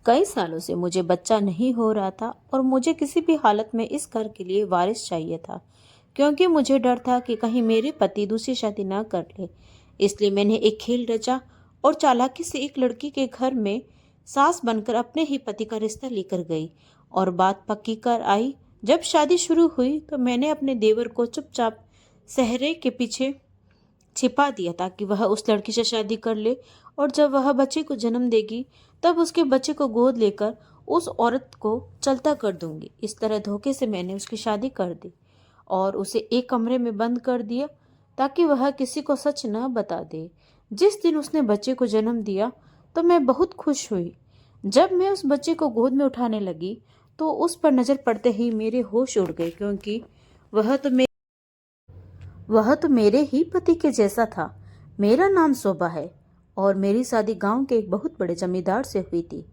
कई सालों से मुझे बच्चा नहीं हो रहा था और मुझे किसी भी हालत में इस घर के लिए वारिस चाहिए था, क्योंकि मुझे डर था कि कहीं मेरे पति दूसरी शादी ना कर ले। इसलिए मैंने एक खेल रचा और चालाकी से एक लड़की के घर में सास बनकर अपने ही पति का रिश्ता लेकर गई और बात पक्की कर आई। जब शादी शुरू हुई तो मैंने अपने देवर को चुपचाप सहरे के पीछे छिपा दिया ताकि वह उस लड़की से शादी कर ले, और जब वह बच्चे को जन्म देगी तब उसके बच्चे को गोद लेकर उस औरत को चलता कर दूंगी। इस तरह धोखे से मैंने उसकी शादी कर दी और उसे एक कमरे में बंद कर दिया ताकि वह किसी को सच न बता दे। जिस दिन उसने बच्चे को जन्म दिया तो मैं बहुत खुश हुई। जब मैं उस बच्चे को गोद में उठाने लगी तो उस पर नजर पड़ते ही मेरे होश उड़ गए, क्योंकि वह तो मे वह तो मेरे ही पति के जैसा था। मेरा नाम शोभा है और मेरी शादी गांव के एक बहुत बड़े जमींदार से हुई थी।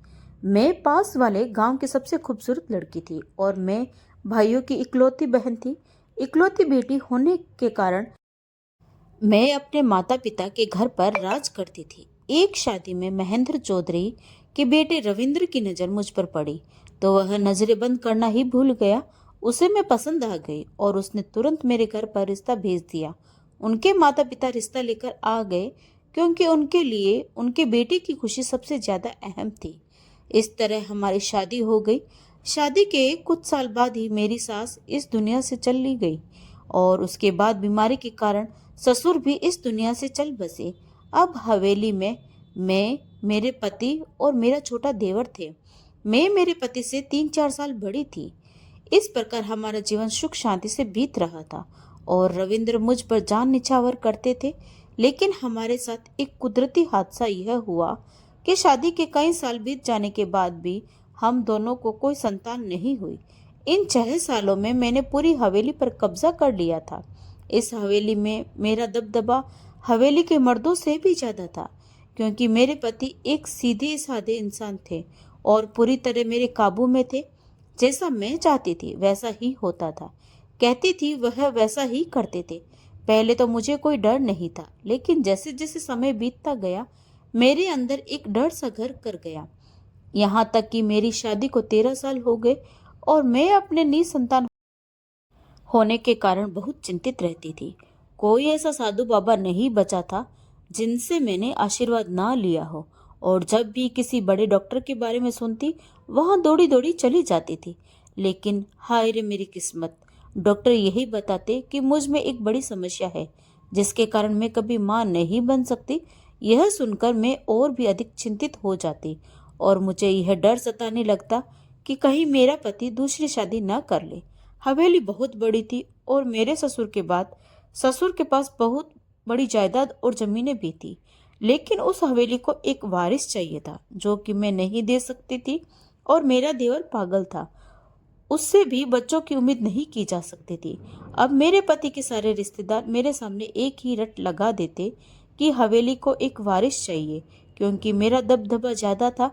मैं पास वाले गांव की सबसे खूबसूरत लड़की थी और मैं भाइयों की इकलौती बहन थी। इकलौती बेटी होने के कारण मैं अपने माता पिता के घर पर राज करती थी। एक शादी में महेंद्र चौधरी के बेटे रविंद्र की नज़र मुझ पर पड़ी तो वह नजरें बंद करना ही भूल गया। उसे मैं पसंद आ गई और उसने तुरंत मेरे घर पर रिश्ता भेज दिया। उनके माता पिता रिश्ता लेकर आ गए क्योंकि उनके लिए उनके बेटे की खुशी सबसे ज्यादा अहम थी। इस तरह हमारी शादी हो गई। शादी के कुछ साल बाद ही मेरी सास इस दुनिया से चली गई और उसके बाद बीमारी के कारण ससुर भी इस दुनिया से चल बसे। अब हवेली में मैं, मेरे पति और मेरा छोटा देवर थे। मैं मेरे पति से 3-4 साल बड़ी थी। इस प्रकार हमारा जीवन सुख शांति से बीत रहा था और रविंद्र मुझ पर जान निछावर करते थे। लेकिन हमारे साथ एक कुदरती हादसा यह हुआ कि शादी के कई साल बीत जाने के बाद भी हम दोनों को कोई संतान नहीं हुई। इन 6 सालों में मैंने पूरी हवेली पर कब्जा कर लिया था। इस हवेली में मेरा दबदबा हवेली के मर्दों से भी ज्यादा था, क्योंकि मेरे पति एक सीधे साधे इंसान थे और पूरी तरह मेरे काबू में थे। जैसा मैं चाहती थी वैसा ही होता था, कहती थी वह वैसा ही करते थे। पहले तो मुझे कोई डर नहीं था, लेकिन जैसे जैसे समय बीतता गया मेरे अंदर एक डर सा घर कर गया। यहाँ तक कि मेरी शादी को 13 साल हो गए और मैं अपने निसंतान होने के कारण बहुत चिंतित रहती थी। कोई ऐसा साधु बाबा नहीं बचा था जिनसे मैंने आशीर्वाद ना लिया हो, और जब भी किसी बड़े डॉक्टर के बारे में सुनती वहां दौड़ी दौड़ी चली जाती थी। लेकिन हाय रे मेरी किस्मत, डॉक्टर यही बताते कि मुझ में एक बड़ी समस्या है जिसके कारण मैं कभी मां नहीं बन सकती। यह सुनकर मैं और भी अधिक चिंतित हो जाती और मुझे यह डर सताने लगता कि कहीं मेरा पति दूसरी शादी न कर ले। हवेली बहुत बड़ी थी और मेरे ससुर के बाद ससुर के पास बहुत बड़ी जायदाद और जमीनें भी थी, लेकिन उस हवेली को एक वारिस चाहिए था जो कि मैं नहीं दे सकती थी। और मेरा देवर पागल था, उससे भी बच्चों की उम्मीद नहीं की जा सकती थी। अब मेरे पति के सारे रिश्तेदार मेरे सामने एक ही रट लगा देते कि हवेली को एक वारिस चाहिए, क्योंकि मेरा दबदबा ज्यादा था।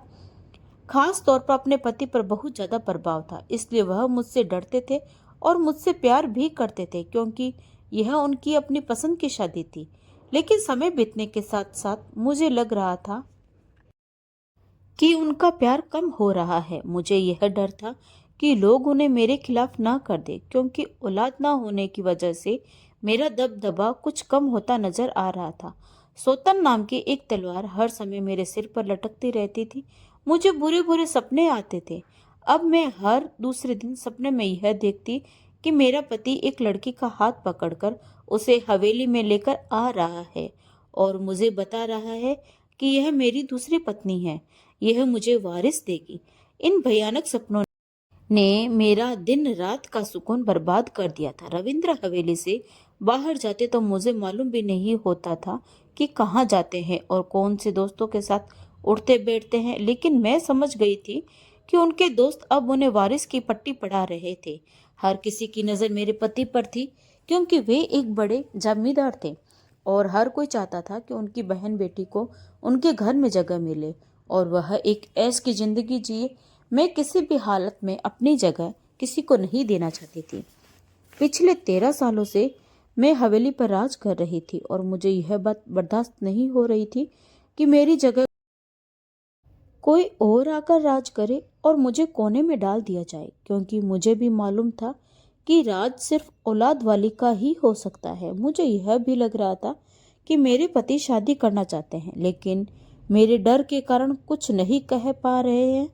खास तौर पर अपने पति पर बहुत ज्यादा प्रभाव था, इसलिए वह मुझसे डरते थे और मुझसे प्यार भी करते थे, क्योंकि यह उनकी अपनी पसंद की शादी थी। लेकिन समय बीतने के साथ साथ मुझे लग रहा था कि उनका प्यार कम हो रहा है। मुझे यह डर था कि लोग उन्हें मेरे खिलाफ ना कर दे, क्योंकि औलाद ना होने की वजह से मेरा दबदबा कुछ कम होता नजर आ रहा था। सोतन नाम की एक तलवार हर समय मेरे सिर पर लटकती रहती थी। मुझे बुरे बुरे सपने आते थे। अब मैं हर दूसरे दिन सपने में यह देखती कि मेरा पति एक लड़की का हाथ पकड़कर उसे हवेली में लेकर आ रहा है और मुझे बता रहा है कि यह मेरी दूसरी पत्नी है, यह मुझे वारिस देगी। इन भयानक सपनों ने मेरा दिन रात का सुकून बर्बाद कर दिया था। रविंद्र हवेली से बाहर जाते तो मुझे मालूम भी नहीं होता था कि कहाँ जाते हैं और कौन से दोस्तों के साथ उठते बैठते हैं, लेकिन मैं समझ गई थी कि उनके दोस्त अब उन्हें वारिस की पट्टी पढ़ा रहे थे। हर किसी की नज़र मेरे पति पर थी, क्योंकि वे एक बड़े जमींदार थे और हर कोई चाहता था कि उनकी बहन बेटी को उनके घर में जगह मिले और वह एक ऐश की जिंदगी जिए। मैं किसी भी हालत में अपनी जगह किसी को नहीं देना चाहती थी। पिछले 13 सालों से मैं हवेली पर राज कर रही थी और मुझे यह बात बर्दाश्त नहीं हो रही थी कि मेरी जगह कोई और आकर राज करे और मुझे कोने में डाल दिया जाए, क्योंकि मुझे भी मालूम था कि राज सिर्फ औलाद वाली का ही हो सकता है। मुझे यह भी लग रहा था कि मेरे पति शादी करना चाहते हैं, लेकिन मेरे डर के कारण कुछ नहीं कह पा रहे हैं।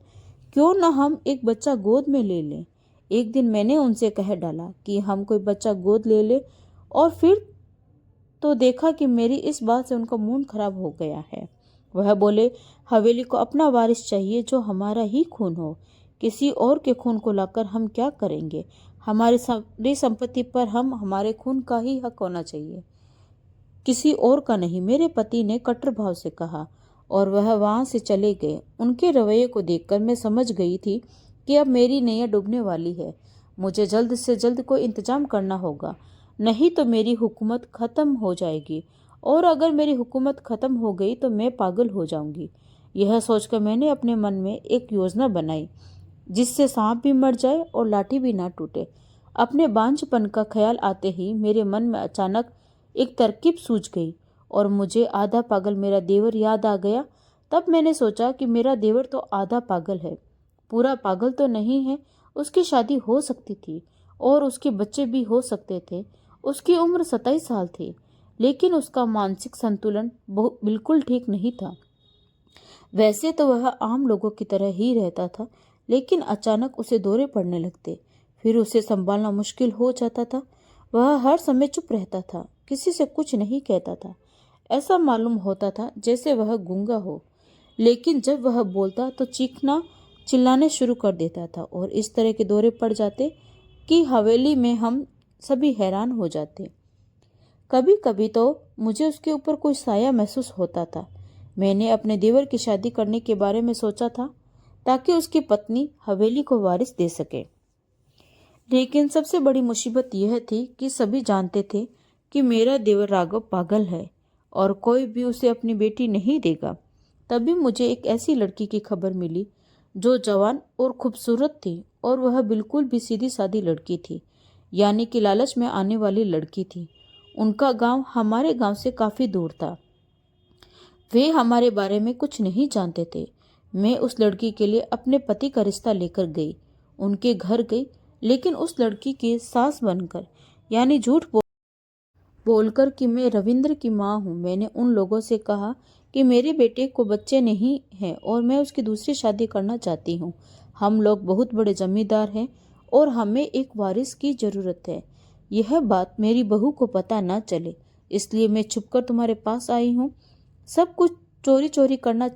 क्यों न हम एक बच्चा गोद में ले लें। एक दिन मैंने उनसे कह डाला कि हम कोई बच्चा गोद ले ले, और फिर तो देखा कि मेरी इस बात से उनका मूड खराब हो गया है। वह बोले, हवेली को अपना वारिस चाहिए जो हमारा ही खून हो। किसी और के खून को लाकर हम क्या करेंगे? हमारी सारी संपत्ति पर हमारे खून का ही हक होना चाहिए, किसी और का नहीं। मेरे पति ने कट्टर भाव से कहा और वह वहां से चले गए। उनके रवैये को देखकर मैं समझ गई थी कि अब मेरी नैया डूबने वाली है। मुझे जल्द से जल्द कोई इंतजाम करना होगा, नहीं तो मेरी हुकूमत खत्म हो जाएगी, और अगर मेरी हुकूमत खत्म हो गई तो मैं पागल हो जाऊंगी। यह सोचकर मैंने अपने मन में एक योजना बनाई जिससे सांप भी मर जाए और लाठी भी ना टूटे। अपने बांझपन का ख्याल आते ही मेरे मन में अचानक एक तरकीब सूझ गई और मुझे आधा पागल मेरा देवर याद आ गया। तब मैंने सोचा कि मेरा देवर तो आधा पागल है, पूरा पागल तो नहीं है। उसकी शादी हो सकती थी और उसके बच्चे भी हो सकते थे। उसकी उम्र 27 साल थी, लेकिन उसका मानसिक संतुलन बिल्कुल ठीक नहीं था। वैसे तो वह आम लोगों की तरह ही रहता था, लेकिन अचानक उसे दौरे पड़ने लगते, फिर उसे संभालना मुश्किल हो जाता था। वह हर समय चुप रहता था, किसी से कुछ नहीं कहता था। ऐसा मालूम होता था जैसे वह गूंगा हो, लेकिन जब वह बोलता तो चीखना चिल्लाने शुरू कर देता था, और इस तरह के दौरे पड़ जाते कि हवेली में हम सभी हैरान हो जाते। कभी कभी तो मुझे उसके ऊपर कोई साया महसूस होता था। मैंने अपने देवर की शादी करने के बारे में सोचा था ताकि उसकी पत्नी हवेली को वारिस दे सके, लेकिन सबसे बड़ी मुसीबत यह थी कि सभी जानते थे कि मेरा देवर राघव पागल है और कोई भी उसे अपनी बेटी नहीं देगा। तभी मुझे एक ऐसी लड़की की खबर मिली जो जवान और खूबसूरत थी, और वह बिल्कुल भी सीधी सादी लड़की थी, यानी कि लालच में आने वाली लड़की थी। उनका गांव हमारे गांव से काफी दूर था। वे हमारे बारे में कुछ नहीं जानते थे। मैं उस लड़की के लिए अपने पति का रिश्ता लेकर गई, उनके घर गई, लेकिन उस लड़की की सास बनकर, यानी झूठ बोलकर कि मैं रविंद्र की माँ हूँ। मैंने उन लोगों से कहा कि मेरे बेटे को बच्चे नहीं हैं और मैं उसकी दूसरी शादी करना चाहती हूँ। हम लोग बहुत बड़े जमींदार हैं और हमें एक वारिस की जरूरत है। यह बात मेरी बहू को पता न चले, इसलिए मैं छुपकर तुम्हारे पास आई हूँ। सब कुछ चोरी चोरी करना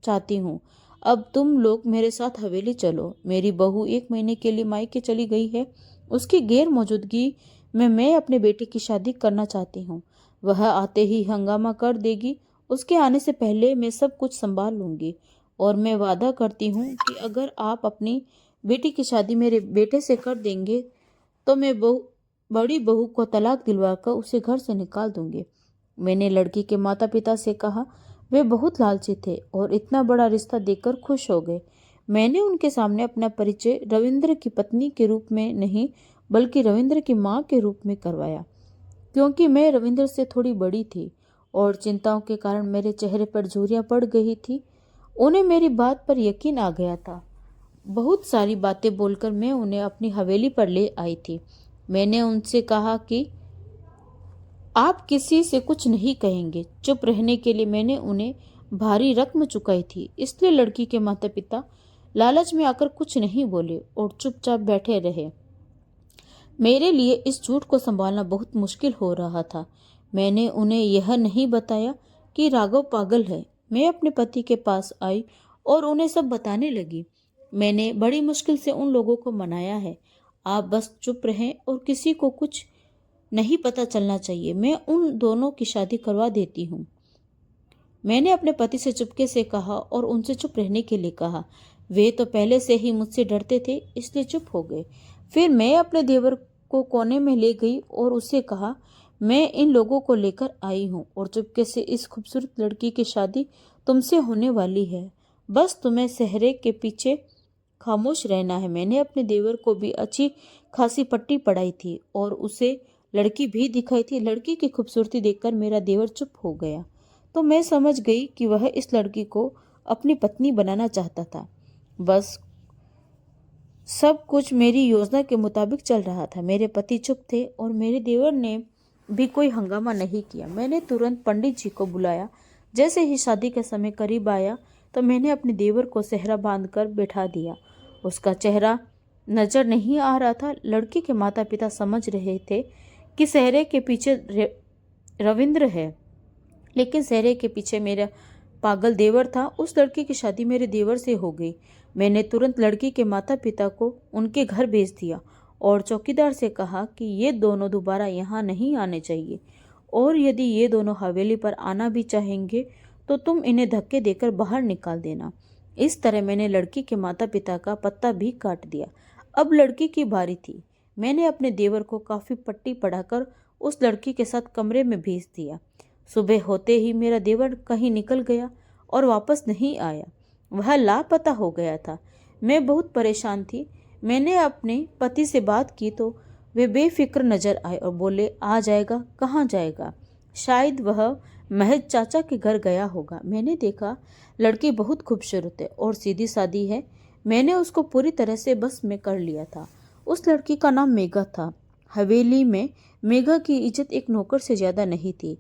चाहती हूँ। अब तुम लोग मेरे साथ हवेली चलो। मेरी बहू 1 महीने के लिए मायके चली गई है। उसकी गैर मौजूदगी में मैं अपने बेटे की शादी करना चाहती हूँ। वह आते ही हंगामा कर देगी। उसके आने से पहले मैं सब कुछ संभाल लूंगी, और मैं वादा करती हूँ कि अगर आप अपनी बेटी की शादी मेरे बेटे से कर देंगे तो मैं बड़ी बहू को तलाक दिलवाकर उसे घर से निकाल दूंगी। मैंने लड़की के माता पिता से कहा। वे बहुत लालची थे और इतना बड़ा रिश्ता देखकर खुश हो गए। मैंने उनके सामने अपना परिचय रविंद्र की पत्नी के रूप में नहीं, बल्कि रविंद्र की माँ के रूप में करवाया, क्योंकि मैं रविंद्र से थोड़ी बड़ी थी और चिंताओं के कारण मेरे चेहरे पर झुर्रियाँ पड़ गई थी। उन्हें मेरी बात पर यकीन आ गया था। बहुत सारी बातें बोलकर मैं उन्हें अपनी हवेली पर ले आई थी। मैंने उनसे कहा कि आप किसी से कुछ नहीं कहेंगे। चुप रहने के लिए मैंने उन्हें भारी रकम चुकाई थी, इसलिए लड़की के माता पिता लालच में आकर कुछ नहीं बोले और चुपचाप बैठे रहे। मेरे लिए इस झूठ को संभालना बहुत मुश्किल हो रहा था। मैंने उन्हें यह नहीं बताया कि राघव पागल है। मैं अपने पति के पास आई और उन्हें सब बताने लगी। मैंने बड़ी मुश्किल से उन लोगों को मनाया है। आप बस चुप रहें और किसी को कुछ नहीं पता चलना चाहिए। मैं उन दोनों की शादी करवा देती हूँ। मैंने अपने पति से चुपके से कहा और उनसे चुप रहने के लिए कहा। वे तो पहले से ही मुझसे डरते थे, इसलिए चुप हो गए। फिर मैं अपने देवर को कोने में ले गई और उससे कहा, मैं इन लोगों को लेकर आई हूँ और चुपके से इस खूबसूरत लड़की की शादी तुमसे होने वाली है। बस तुम्हें सहरे के पीछे खामोश रहना है। मैंने अपने देवर को भी अच्छी खासी पट्टी पढ़ाई थी और उसे लड़की भी दिखाई थी। लड़की की खूबसूरती देखकर मेरा देवर चुप हो गया, तो मैं समझ गई कि वह इस लड़की को अपनी पत्नी बनाना चाहता था। बस सब कुछ मेरी योजना के मुताबिक चल रहा था। मेरे पति चुप थे और मेरे देवर ने भी कोई हंगामा नहीं किया। मैंने तुरंत पंडित जी को बुलाया। जैसे ही शादी का समय करीब आया तो मैंने अपने देवर को सेहरा बांधकर बैठा दिया। उसका चेहरा नजर नहीं आ रहा था। लड़की के माता पिता समझ रहे थे कि सेहरे के पीछे रविंद्र है, लेकिन सेहरे के पीछे मेरा पागल देवर था। उस लड़की की शादी मेरे देवर से हो गई। मैंने तुरंत लड़की के माता पिता को उनके घर भेज दिया और चौकीदार से कहा कि ये दोनों दोबारा यहाँ नहीं आने चाहिए, और यदि ये दोनों हवेली पर आना भी चाहेंगे तो तुम इन्हें धक्के देकर बाहर निकाल देना। इस तरह मैंने लड़की के माता पिता का पत्ता भी काट दिया। अब लड़की की बारी थी। मैंने अपने देवर को काफ़ी पट्टी पढ़ाकर उस लड़की के साथ कमरे में भेज दिया। सुबह होते ही मेरा देवर कहीं निकल गया और वापस नहीं आया। वह लापता हो गया था। मैं बहुत परेशान थी। मैंने अपने पति से बात की तो वे बेफिक्र नजर आए और बोले, आ जाएगा, कहाँ जाएगा, शायद वह महज चाचा के घर गया होगा। मैंने देखा लड़की बहुत खूबसूरत है और सीधी सादी है। मैंने उसको पूरी तरह से बस में कर लिया था। उस लड़की का नाम मेघा था। हवेली में मेघा की इज्जत एक नौकर से ज़्यादा नहीं थी।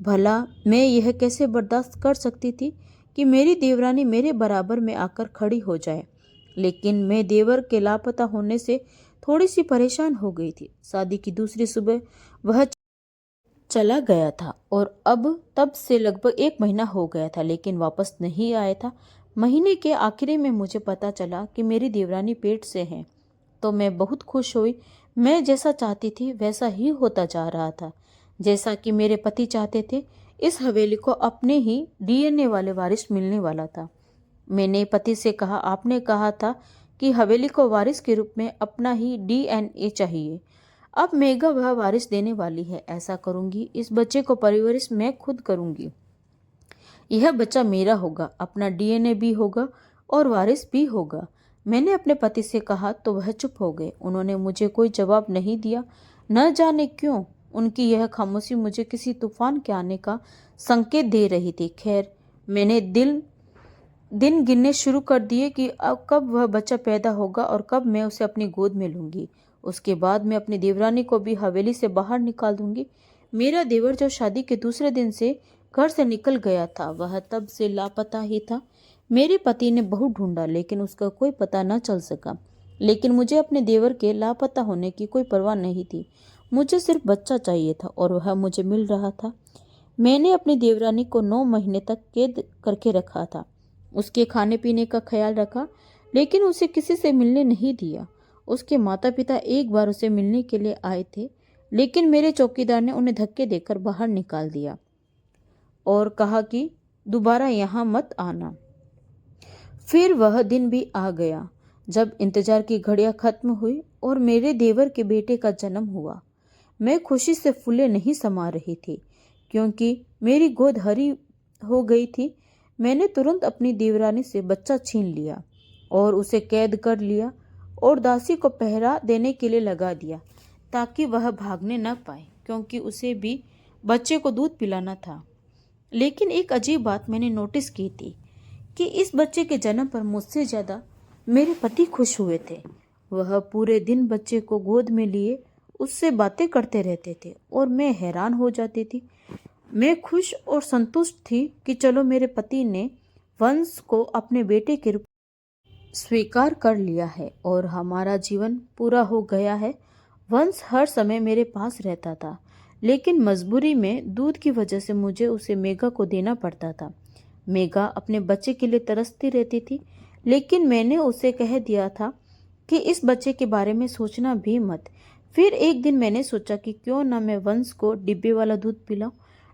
भला मैं यह कैसे बर्दाश्त कर सकती थी कि मेरी देवरानी मेरे बराबर में आकर खड़ी हो जाए। लेकिन मैं देवर के लापता होने से थोड़ी सी परेशान हो गई थी। शादी की दूसरी सुबह वह चला गया था और अब तब से लगभग 1 महीना हो गया था, लेकिन वापस नहीं आया था। महीने के आखिरी में मुझे पता चला कि मेरी देवरानी पेट से है, तो मैं बहुत खुश हुई। मैं जैसा चाहती थी वैसा ही होता जा रहा था, जैसा कि मेरे पति चाहते थे। इस हवेली को अपने ही डीएनए वाले वारिस मिलने वाला था। मैंने पति से कहा, आपने कहा था कि हवेली को वारिस के रूप में अपना ही डीएनए चाहिए। अब मेघा वह वारिस देने वाली है। ऐसा करूंगी, इस बच्चे को परवरिश मैं खुद करूंगी। यह बच्चा मेरा होगा, अपना डीएनए भी होगा और वारिस भी होगा। मैंने अपने पति से कहा तो वह चुप हो गए। उन्होंने मुझे कोई जवाब नहीं दिया। न जाने क्यों उनकी यह खामोशी मुझे किसी तूफान के आने का संकेत दे रही थी। खैर, मैंने दिन गिनने शुरू कर दिए कि अब कब वह बच्चा पैदा होगा और कब मैं उसे अपनी गोद में लूंगी। उसके बाद मैं अपनी देवरानी को भी हवेली से बाहर निकाल दूंगी। मेरा देवर जो शादी के दूसरे दिन से घर से निकल गया था, वह तब से लापता ही था। मेरे पति ने बहुत ढूंढा, लेकिन उसका कोई पता न चल सका। लेकिन मुझे अपने देवर के लापता होने की कोई परवाह नहीं थी। मुझे सिर्फ बच्चा चाहिए था और वह मुझे मिल रहा था। मैंने अपनी देवरानी को 9 महीने तक कैद करके रखा था। उसके खाने पीने का ख्याल रखा, लेकिन उसे किसी से मिलने नहीं दिया। उसके माता पिता एक बार उसे मिलने के लिए आए थे, लेकिन मेरे चौकीदार ने उन्हें धक्के देकर बाहर निकाल दिया और कहा कि दोबारा यहाँ मत आना। फिर वह दिन भी आ गया जब इंतजार की घड़ियां खत्म हुई और मेरे देवर के बेटे का जन्म हुआ। मैं खुशी से फूले नहीं समा रही थी, क्योंकि मेरी गोद हरी हो गई थी। मैंने तुरंत अपनी देवरानी से बच्चा छीन लिया और उसे कैद कर लिया और दासी को पहरा देने के लिए लगा दिया, ताकि वह भागने न पाए, क्योंकि उसे भी बच्चे को दूध पिलाना था। लेकिन एक अजीब बात मैंने नोटिस की थी कि इस बच्चे के जन्म पर मुझसे ज़्यादा मेरे पति खुश हुए थे। वह पूरे दिन बच्चे को गोद में लिए उससे बातें करते रहते थे और मैं हैरान हो जाती थी। मैं खुश और संतुष्ट थी कि चलो, मेरे पति ने वंश को अपने बेटे के रूप स्वीकार कर लिया है और हमारा जीवन पूरा हो गया है। वंश हर समय मेरे पास रहता था, लेकिन मजबूरी में दूध की वजह से मुझे उसे मेघा को देना पड़ता था। मेघा अपने बच्चे के लिए तरसती रहती थी, लेकिन मैंने उसे कह दिया था कि इस बच्चे के बारे में सोचना भी मत। फिर एक दिन मैंने सोचा कि क्यों ना मैं वंश को डिब्बे वाला दूध पिलाऊं।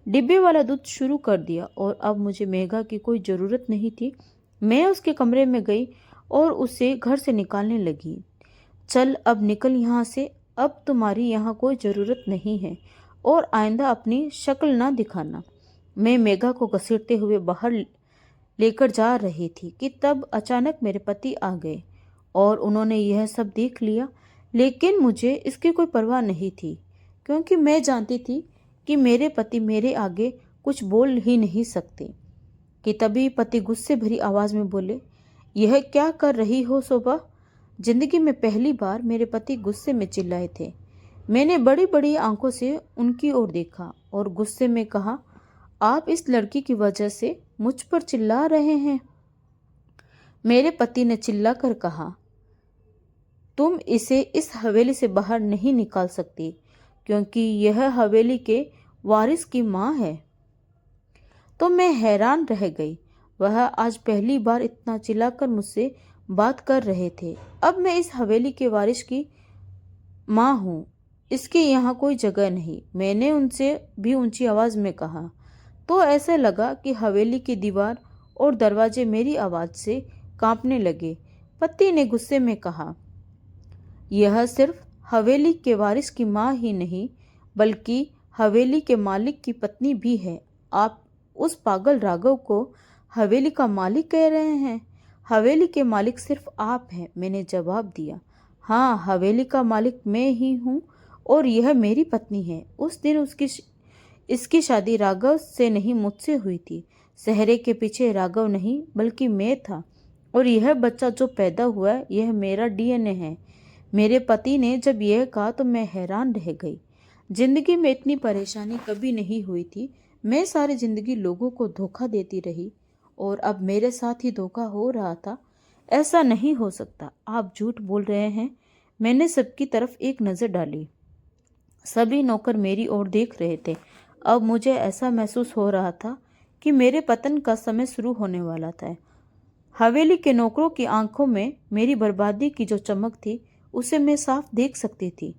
डिब्बे वाला दूध शुरू कर दिया और अब मुझे मेघा की कोई ज़रूरत नहीं थी। मैं उसके कमरे में गई और उसे घर से निकालने लगी। चल, अब निकल यहाँ से, अब तुम्हारी यहाँ कोई ज़रूरत नहीं है और आइंदा अपनी शक्ल ना दिखाना। मैं मेघा को घसीटते हुए बाहर लेकर जा रही थी कि तब अचानक मेरे पति आ गए और उन्होंने यह सब देख लिया। लेकिन मुझे इसकी कोई परवाह नहीं थी, क्योंकि मैं जानती थी कि मेरे पति मेरे आगे कुछ बोल ही नहीं सकते। कि तभी पति गुस्से भरी आवाज में बोले, यह क्या कर रही हो शोभा? जिंदगी में पहली बार मेरे पति गुस्से में चिल्लाए थे। मैंने बड़ी बड़ी आंखों से उनकी ओर देखा और गुस्से में कहा, आप इस लड़की की वजह से मुझ पर चिल्ला रहे हैं। मेरे पति ने चिल्लाकर कहा, तुम इसे इस हवेली से बाहर नहीं निकाल सकती क्योंकि यह हवेली के वारिस की माँ है। तो मैं हैरान रह गई। वह आज पहली बार इतना चिल्लाकर मुझसे बात कर रहे थे। अब मैं इस हवेली के वारिस की माँ हूँ, इसकी यहाँ कोई जगह नहीं। मैंने उनसे भी ऊंची आवाज में कहा। तो ऐसा लगा कि हवेली की दीवार और दरवाजे मेरी आवाज से कांपने लगे। पति ने गुस्से में कहा, यह सिर्फ हवेली के वारिस की माँ ही नहीं बल्कि हवेली के मालिक की पत्नी भी है। आप उस पागल राघव को हवेली का मालिक कह रहे हैं? हवेली के मालिक सिर्फ आप हैं, मैंने जवाब दिया। हाँ, हवेली का मालिक मैं ही हूँ और यह मेरी पत्नी है। उस दिन इसकी शादी राघव से नहीं मुझसे हुई थी। सहरे के पीछे राघव नहीं बल्कि मैं था और यह बच्चा जो पैदा हुआ है यह मेरा डीएनए है। मेरे पति ने जब यह कहा तो मैं हैरान रह गई। जिंदगी में इतनी परेशानी कभी नहीं हुई थी। मैं सारी जिंदगी लोगों को धोखा देती रही और अब मेरे साथ ही धोखा हो रहा था। ऐसा नहीं हो सकता, आप झूठ बोल रहे हैं। मैंने सबकी तरफ एक नज़र डाली। सभी नौकर मेरी ओर देख रहे थे। अब मुझे ऐसा महसूस हो रहा था कि मेरे पतन का समय शुरू होने वाला था। हवेली के नौकरों की आंखों में मेरी बर्बादी की जो चमक थी उसे मैं साफ देख सकती थी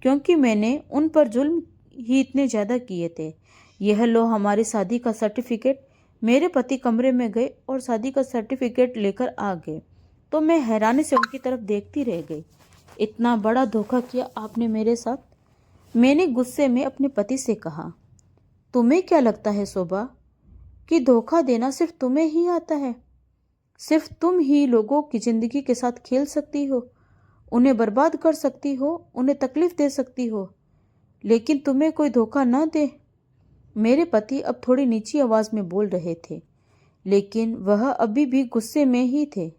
क्योंकि मैंने उन पर जुल्म ही इतने ज़्यादा किए थे। यह लो हमारी शादी का सर्टिफिकेट। मेरे पति कमरे में गए और शादी का सर्टिफिकेट लेकर आ गए तो मैं हैरानी से उनकी तरफ देखती रह गई। इतना बड़ा धोखा किया आपने मेरे साथ? मैंने गुस्से में अपने पति से कहा। तुम्हें क्या लगता है शोभा कि धोखा देना सिर्फ तुम्हें ही आता है? सिर्फ तुम ही लोगों की जिंदगी के साथ खेल सकती हो, उन्हें बर्बाद कर सकती हो, उन्हें तकलीफ दे सकती हो, लेकिन तुम्हें कोई धोखा न दे। मेरे पति अब थोड़ी नीची आवाज में बोल रहे थे, लेकिन वह अभी भी गुस्से में ही थे।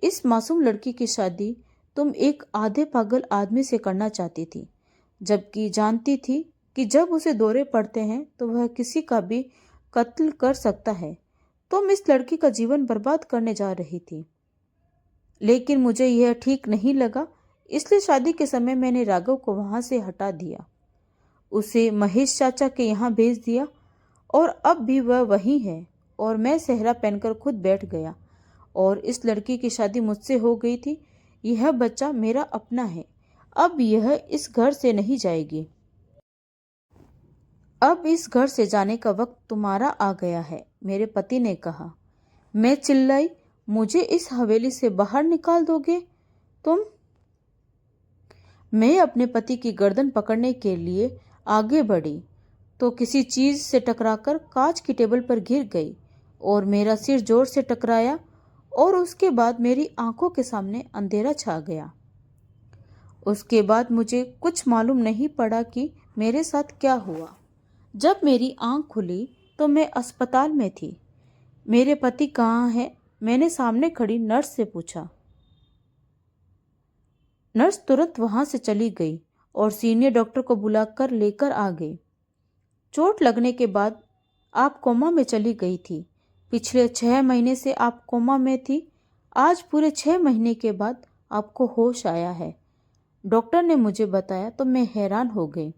इस मासूम लड़की की शादी तुम एक आधे पागल आदमी से करना चाहती थी, जबकि जानती थी कि जब उसे दौरे पड़ते हैं तो वह किसी का भी कत्ल कर सकता है। तुम इस लड़की का जीवन बर्बाद करने जा रही थी, लेकिन मुझे यह ठीक नहीं लगा, इसलिए शादी के समय मैंने राघव को वहां से हटा दिया, उसे महेश चाचा के यहाँ भेज दिया और अब भी वह वहीं है। और मैं सेहरा पहनकर खुद बैठ गया और इस लड़की की शादी मुझसे हो गई थी। यह बच्चा मेरा अपना है। अब यह इस घर से नहीं जाएगी। अब इस घर से जाने का वक्त तुम्हारा आ गया है, मेरे पति ने कहा। मैं चिल्लाई, मुझे इस हवेली से बाहर निकाल दोगे तुम? मैं अपने पति की गर्दन पकड़ने के लिए आगे बढ़ी तो किसी चीज से टकराकर कांच की टेबल पर गिर गई और मेरा सिर जोर से टकराया और उसके बाद मेरी आंखों के सामने अंधेरा छा गया। उसके बाद मुझे कुछ मालूम नहीं पड़ा कि मेरे साथ क्या हुआ। जब मेरी आंख खुली तो मैं अस्पताल में थी। मेरे पति कहाँ हैं? मैंने सामने खड़ी नर्स से पूछा। नर्स तुरंत वहां से चली गई और सीनियर डॉक्टर को बुलाकर लेकर आ गई। चोट लगने के बाद आप कोमा में चली गई थी। पिछले 6 महीने से आप कोमा में थी। आज पूरे 6 महीने के बाद आपको होश आया है, डॉक्टर ने मुझे बताया तो मैं हैरान हो गई।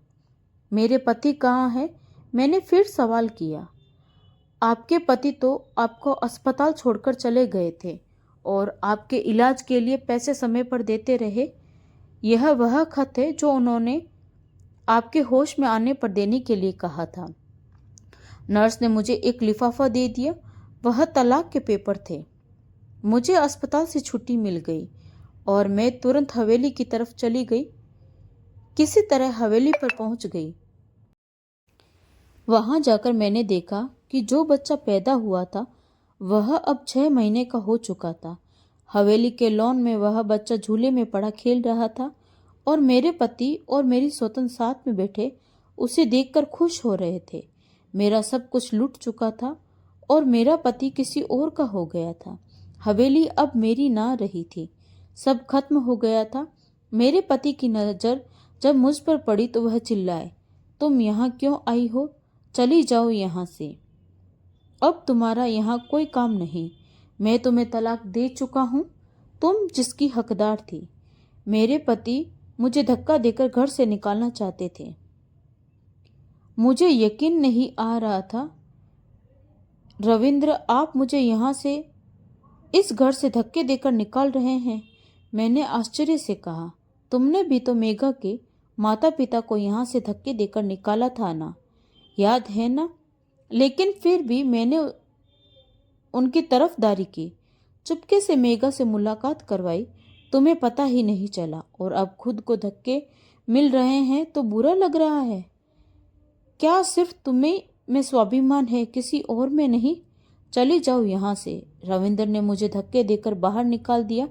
मेरे पति कहाँ हैं? मैंने फिर सवाल किया। आपके पति तो आपको अस्पताल छोड़कर चले गए थे और आपके इलाज के लिए पैसे समय पर देते रहे। यह वह खत है जो उन्होंने आपके होश में आने पर देने के लिए कहा था। नर्स ने मुझे एक लिफाफा दे दिया। वह तलाक के पेपर थे। मुझे अस्पताल से छुट्टी मिल गई और मैं तुरंत हवेली की तरफ चली गई। किसी तरह हवेली पर पहुंच गई। वहां जाकर मैंने देखा कि जो बच्चा पैदा हुआ था वह अब 6 महीने का हो चुका था। हवेली के लॉन में वह बच्चा झूले में पड़ा खेल रहा था और मेरे पति और मेरी स्वतन साथ में बैठे उसे देखकर खुश हो रहे थे। मेरा सब कुछ लूट चुका था और मेरा पति किसी और का हो गया था। हवेली अब मेरी ना रही थी, सब खत्म हो गया था। मेरे पति की नज़र जब मुझ पर पड़ी तो वह चिल्लाए, तुम यहाँ क्यों आई हो? चली जाओ यहाँ से, अब तुम्हारा यहाँ कोई काम नहीं। मैं तुम्हें तलाक दे चुका हूँ, तुम जिसकी हकदार थी। मेरे पति मुझे धक्का देकर घर से निकालना चाहते थे। मुझे यकीन नहीं आ रहा था, रविंद्र आप मुझे यहाँ से, इस घर से धक्के देकर निकाल रहे हैं। मैंने आश्चर्य से कहा, तुमने भी तो मेघा के माता पिता को यहाँ से धक्के देकर निकाला था ना, याद है ना? लेकिन फिर भी मैंने उनकी तरफदारी की, चुपके से मेघा से मुलाकात करवाई, तुम्हें पता ही नहीं चला। और अब खुद को धक्के मिल रहे हैं तो बुरा लग रहा है। क्या सिर्फ तुम्हें में स्वाभिमान है, किसी और में नहीं? चली जाओ यहाँ से। रविंद्र ने मुझे धक्के देकर बाहर निकाल दिया।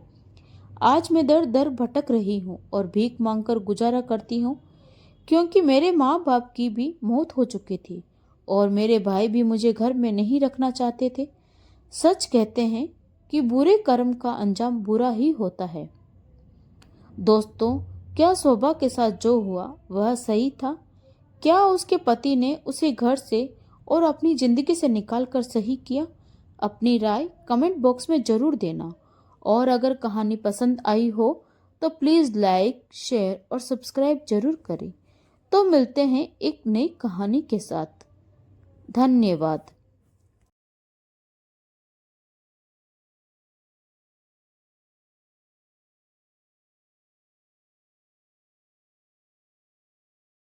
आज मैं दर दर भटक रही हूँ और भीख मांगकर गुजारा करती हूँ, क्योंकि मेरे माँ बाप की भी मौत हो चुकी थी और मेरे भाई भी मुझे घर में नहीं रखना चाहते थे। सच कहते हैं कि बुरे कर्म का अंजाम बुरा ही होता है। दोस्तों, क्या शोभा के साथ जो हुआ वह सही था? क्या उसके पति ने उसे घर से और अपनी जिंदगी से निकालकर सही किया? अपनी राय कमेंट बॉक्स में जरूर देना। और अगर कहानी पसंद आई हो तो प्लीज़ लाइक, शेयर और सब्सक्राइब जरूर करें। तो मिलते हैं एक नई कहानी के साथ। धन्यवाद।